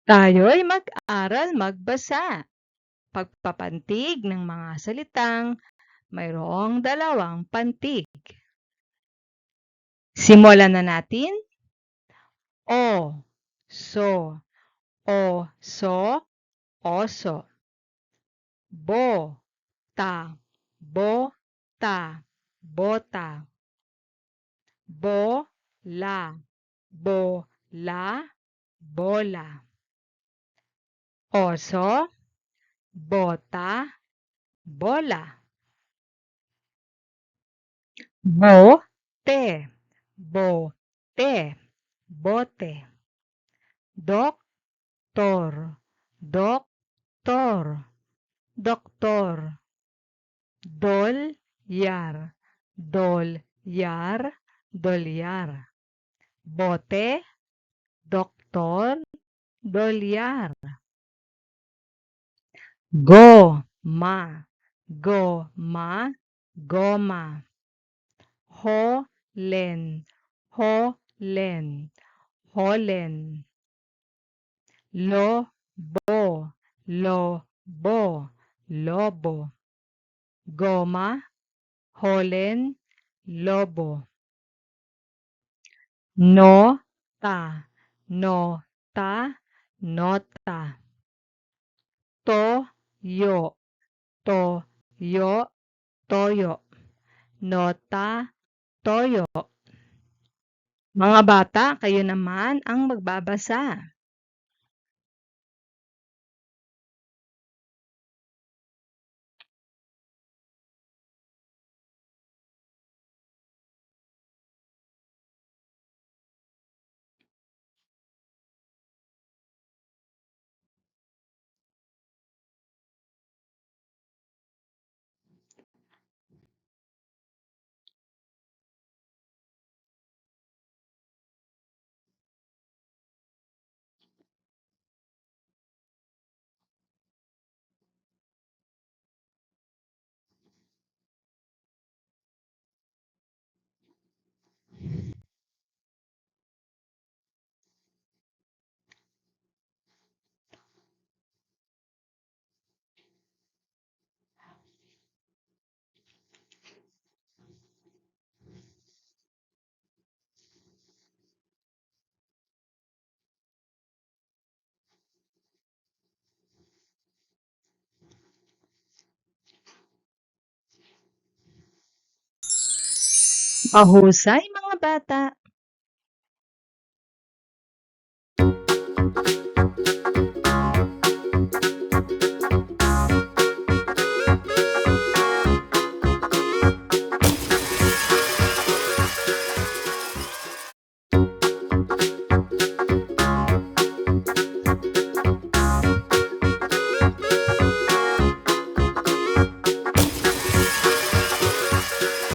Tayo'y mag-aral magbasa. Pagpapantig ng mga salitang mayroong dalawang pantig. Simulan na natin. O, so, oso, oso. Bo, ta, bota, bota. Bola, bola, bola. Oso, bota, bola. Bote, bote, bote. Doktor, doktor, doktor. Dolyar, dolyar, dolyar. Bote, doktor, dolyar. Goma, goma, goma. Holen, holen, holen. Lobo, lobo, lobo. Goma, holen, lobo. Nota, nota, nota. Toyo, toyo, toyo. Nota, toyo. Mga bata, kayo naman ang magbabasa. Mahusay mga bata.